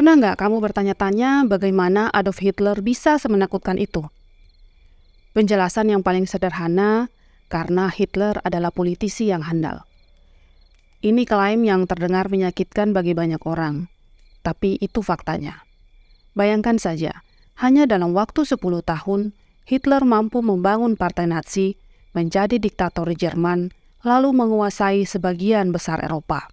Pernah nggak kamu bertanya-tanya bagaimana Adolf Hitler bisa semenakutkan itu? Penjelasan yang paling sederhana, karena Hitler adalah politisi yang handal. Ini klaim yang terdengar menyakitkan bagi banyak orang, tapi itu faktanya. Bayangkan saja, hanya dalam waktu 10 tahun, Hitler mampu membangun partai Nazi, menjadi diktator Jerman, lalu menguasai sebagian besar Eropa.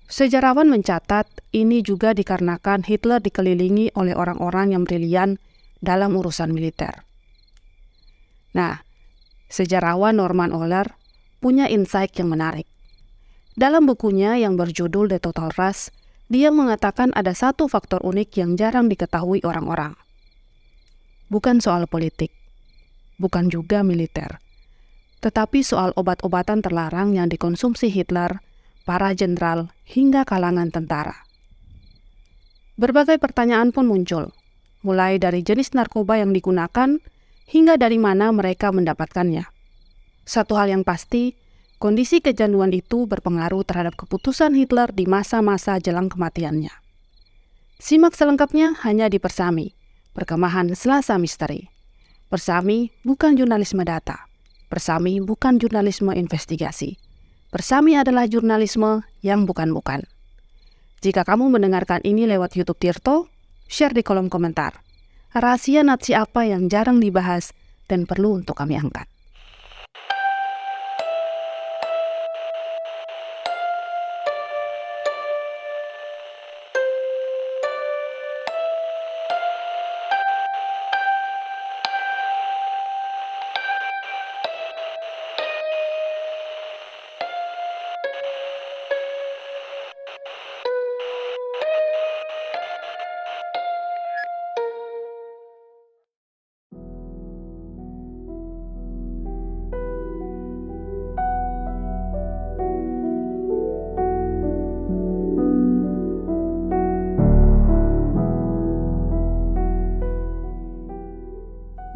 Sejarawan mencatat ini juga dikarenakan Hitler dikelilingi oleh orang-orang yang brilian dalam urusan militer. Nah, sejarawan Norman Ohler punya insight yang menarik. Dalam bukunya yang berjudul The Total Rush, dia mengatakan ada satu faktor unik yang jarang diketahui orang-orang. Bukan soal politik, bukan juga militer, tetapi soal obat-obatan terlarang yang dikonsumsi Hitler, para jenderal, hingga kalangan tentara. Berbagai pertanyaan pun muncul, mulai dari jenis narkoba yang digunakan, hingga dari mana mereka mendapatkannya. Satu hal yang pasti, kondisi kecanduan itu berpengaruh terhadap keputusan Hitler di masa-masa jelang kematiannya. Simak selengkapnya hanya di Persami, Perkemahan Selasa Misteri. Persami bukan jurnalisme data. Persami bukan jurnalisme investigasi. Persami adalah jurnalisme yang bukan-bukan. Jika kamu mendengarkan ini lewat YouTube Tirto, share di kolom komentar. Rahasia Nazi apa yang jarang dibahas dan perlu untuk kami angkat?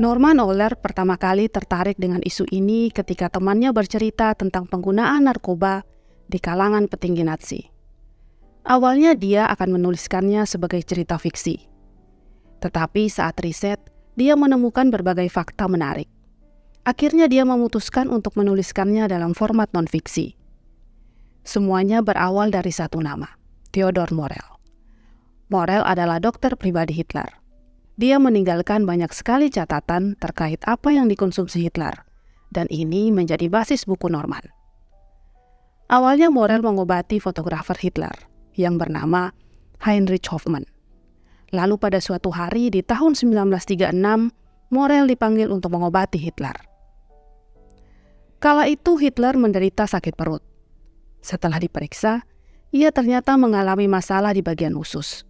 Norman Ohler pertama kali tertarik dengan isu ini ketika temannya bercerita tentang penggunaan narkoba di kalangan petinggi Nazi. Awalnya dia akan menuliskannya sebagai cerita fiksi. Tetapi saat riset, dia menemukan berbagai fakta menarik. Akhirnya dia memutuskan untuk menuliskannya dalam format non-fiksi. Semuanya berawal dari satu nama, Theodor Morell. Morell adalah dokter pribadi Hitler. Dia meninggalkan banyak sekali catatan terkait apa yang dikonsumsi Hitler, dan ini menjadi basis buku Norman. Awalnya Morell mengobati fotografer Hitler, yang bernama Heinrich Hoffmann. Lalu pada suatu hari di tahun 1936, Morell dipanggil untuk mengobati Hitler. Kala itu Hitler menderita sakit perut. Setelah diperiksa, ia ternyata mengalami masalah di bagian usus.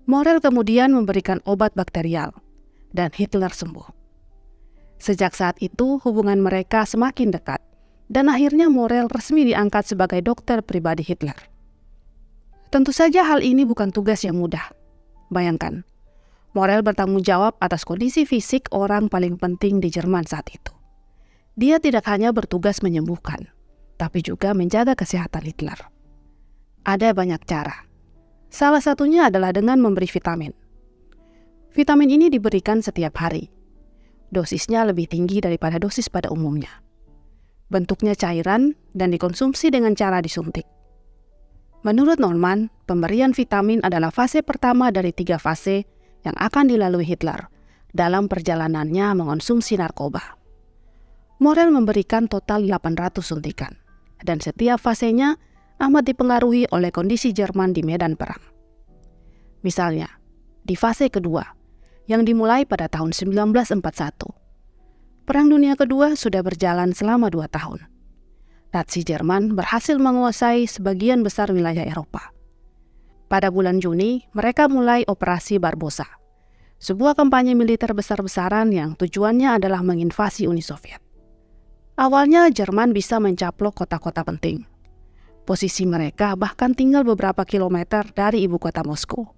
Morell kemudian memberikan obat bakterial, dan Hitler sembuh. Sejak saat itu, hubungan mereka semakin dekat, dan akhirnya Morell resmi diangkat sebagai dokter pribadi Hitler. Tentu saja hal ini bukan tugas yang mudah. Bayangkan, Morell bertanggung jawab atas kondisi fisik orang paling penting di Jerman saat itu. Dia tidak hanya bertugas menyembuhkan, tapi juga menjaga kesehatan Hitler. Ada banyak cara. Salah satunya adalah dengan memberi vitamin. Vitamin ini diberikan setiap hari. Dosisnya lebih tinggi daripada dosis pada umumnya. Bentuknya cairan dan dikonsumsi dengan cara disuntik. Menurut Norman, pemberian vitamin adalah fase pertama dari 3 fase yang akan dilalui Hitler dalam perjalanannya mengonsumsi narkoba. Morell memberikan total 800 suntikan, dan setiap fasenya amat dipengaruhi oleh kondisi Jerman di medan perang. Misalnya, di fase kedua, yang dimulai pada tahun 1941. Perang Dunia Kedua sudah berjalan selama 2 tahun. Nazi Jerman berhasil menguasai sebagian besar wilayah Eropa. Pada bulan Juni, mereka mulai Operasi Barbarossa, sebuah kampanye militer besar-besaran yang tujuannya adalah menginvasi Uni Soviet. Awalnya Jerman bisa mencaplok kota-kota penting. Posisi mereka bahkan tinggal beberapa kilometer dari ibu kota Moskow.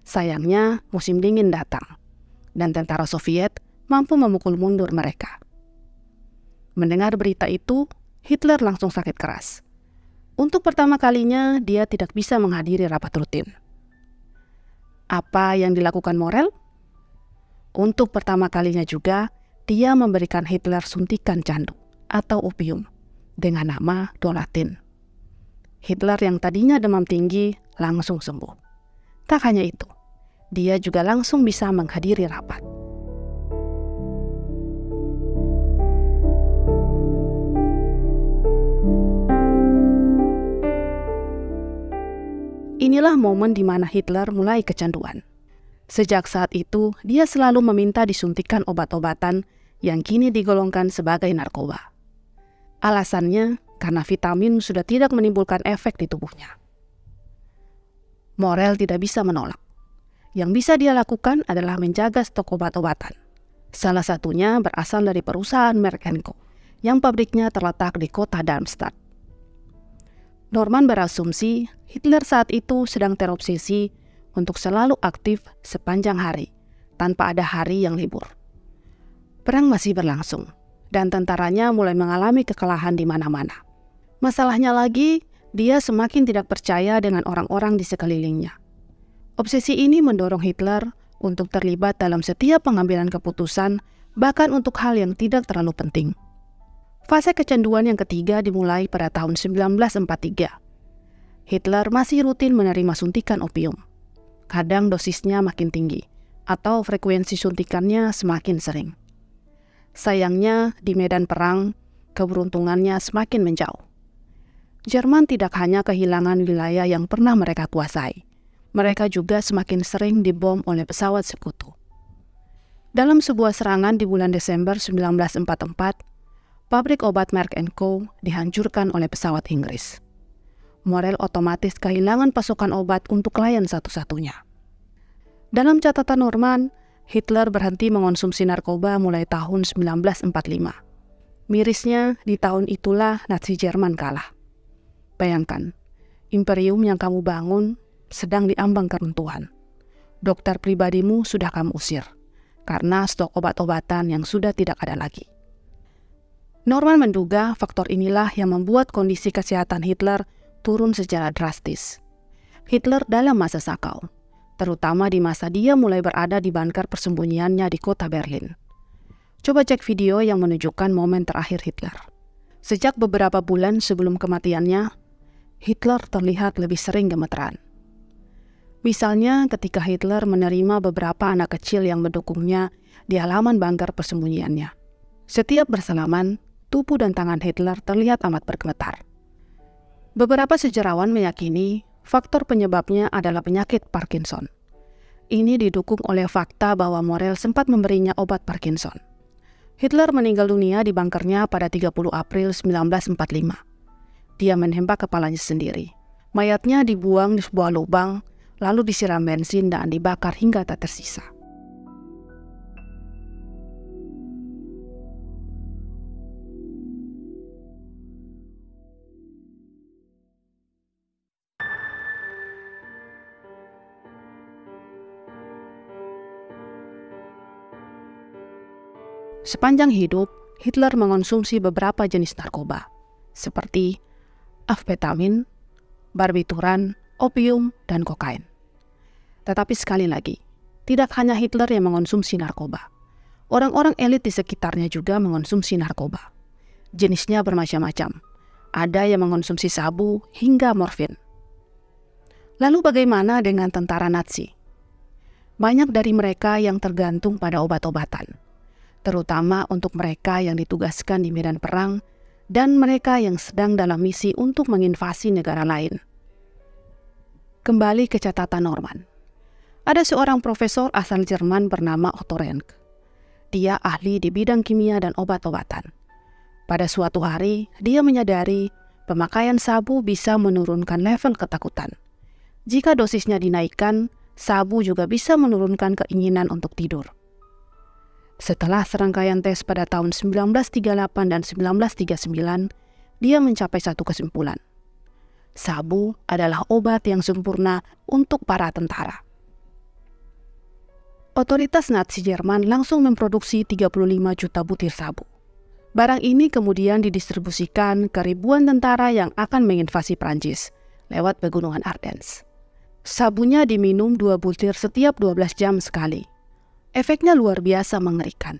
Sayangnya, musim dingin datang, dan tentara Soviet mampu memukul mundur mereka. Mendengar berita itu, Hitler langsung sakit keras. Untuk pertama kalinya, dia tidak bisa menghadiri rapat rutin. Apa yang dilakukan Morel? Untuk pertama kalinya juga, dia memberikan Hitler suntikan candu atau opium dengan nama Dolatin. Hitler yang tadinya demam tinggi langsung sembuh. Tak hanya itu, dia juga langsung bisa menghadiri rapat. Inilah momen di mana Hitler mulai kecanduan. Sejak saat itu, dia selalu meminta disuntikan obat-obatan yang kini digolongkan sebagai narkoba. Alasannya karena vitamin sudah tidak menimbulkan efek di tubuhnya. Morel tidak bisa menolak. Yang bisa dia lakukan adalah menjaga stok obat-obatan. Salah satunya berasal dari perusahaan Merck & Co. yang pabriknya terletak di kota Darmstadt. Norman berasumsi Hitler saat itu sedang terobsesi untuk selalu aktif sepanjang hari, tanpa ada hari yang libur. Perang masih berlangsung, dan tentaranya mulai mengalami kekalahan di mana-mana. Masalahnya lagi, dia semakin tidak percaya dengan orang-orang di sekelilingnya. Obsesi ini mendorong Hitler untuk terlibat dalam setiap pengambilan keputusan, bahkan untuk hal yang tidak terlalu penting. Fase kecanduan yang ketiga dimulai pada tahun 1943. Hitler masih rutin menerima suntikan opium. Kadang dosisnya makin tinggi, atau frekuensi suntikannya semakin sering. Sayangnya, di medan perang, keberuntungannya semakin menjauh. Jerman tidak hanya kehilangan wilayah yang pernah mereka kuasai, mereka juga semakin sering dibom oleh pesawat sekutu. Dalam sebuah serangan di bulan Desember 1944, pabrik obat Merck & Co. dihancurkan oleh pesawat Inggris. Morel otomatis kehilangan pasokan obat untuk klien satu-satunya. Dalam catatan Norman, Hitler berhenti mengonsumsi narkoba mulai tahun 1945. Mirisnya, di tahun itulah Nazi Jerman kalah. Bayangkan, imperium yang kamu bangun sedang diambang keruntuhan. Dokter pribadimu sudah kamu usir, karena stok obat-obatan yang sudah tidak ada lagi. Norman menduga faktor inilah yang membuat kondisi kesehatan Hitler turun secara drastis. Hitler dalam masa sakau, terutama di masa dia mulai berada di bunker persembunyiannya di kota Berlin. Coba cek video yang menunjukkan momen terakhir Hitler. Sejak beberapa bulan sebelum kematiannya, Hitler terlihat lebih sering gemeteran. Misalnya ketika Hitler menerima beberapa anak kecil yang mendukungnya di halaman bunker persembunyiannya. Setiap bersalaman, tubuh dan tangan Hitler terlihat amat bergemetar. Beberapa sejarawan meyakini faktor penyebabnya adalah penyakit Parkinson. Ini didukung oleh fakta bahwa Morel sempat memberinya obat Parkinson. Hitler meninggal dunia di bunkernya pada 30 April 1945. Dia menembak kepalanya sendiri. Mayatnya dibuang di sebuah lubang, lalu disiram bensin dan dibakar hingga tak tersisa. Sepanjang hidup, Hitler mengonsumsi beberapa jenis narkoba, seperti amfetamin, barbituran, opium, dan kokain. Tetapi sekali lagi, tidak hanya Hitler yang mengonsumsi narkoba. Orang-orang elit di sekitarnya juga mengonsumsi narkoba. Jenisnya bermacam-macam. Ada yang mengonsumsi sabu hingga morfin. Lalu bagaimana dengan tentara Nazi? Banyak dari mereka yang tergantung pada obat-obatan, terutama untuk mereka yang ditugaskan di medan perang dan mereka yang sedang dalam misi untuk menginvasi negara lain. Kembali ke catatan Norman. Ada seorang profesor asal Jerman bernama Otto Rank. Dia ahli di bidang kimia dan obat-obatan. Pada suatu hari, dia menyadari pemakaian sabu bisa menurunkan level ketakutan. Jika dosisnya dinaikkan, sabu juga bisa menurunkan keinginan untuk tidur. Setelah serangkaian tes pada tahun 1938 dan 1939, dia mencapai satu kesimpulan. Sabu adalah obat yang sempurna untuk para tentara. Otoritas Nazi Jerman langsung memproduksi 35 juta butir sabu. Barang ini kemudian didistribusikan ke ribuan tentara yang akan menginvasi Prancis lewat pegunungan Ardennes. Sabunya diminum 2 butir setiap 12 jam sekali. Efeknya luar biasa mengerikan.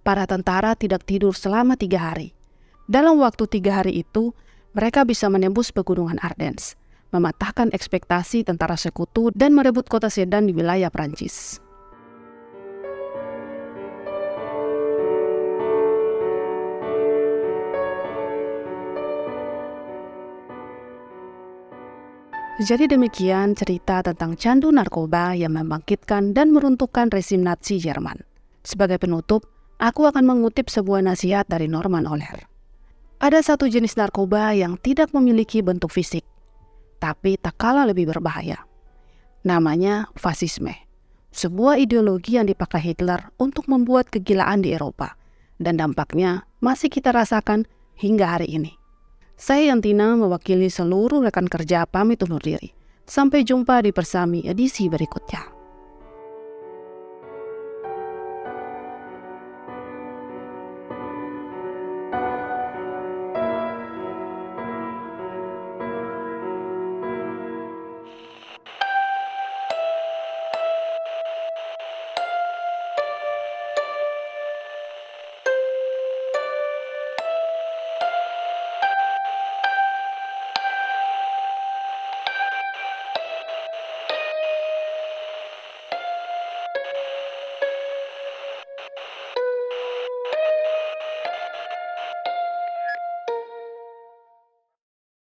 Para tentara tidak tidur selama 3 hari. Dalam waktu 3 hari itu, mereka bisa menembus pegunungan Ardennes, mematahkan ekspektasi tentara sekutu dan merebut kota Sedan di wilayah Prancis. Jadi demikian cerita tentang candu narkoba yang membangkitkan dan meruntuhkan rezim Nazi Jerman. Sebagai penutup, aku akan mengutip sebuah nasihat dari Norman Ohler. Ada satu jenis narkoba yang tidak memiliki bentuk fisik, tapi tak kalah lebih berbahaya. Namanya fasisme, sebuah ideologi yang dipakai Hitler untuk membuat kegilaan di Eropa, dan dampaknya masih kita rasakan hingga hari ini. Saya Yantina mewakili seluruh rekan kerja pamit undur diri. Sampai jumpa di Persami edisi berikutnya.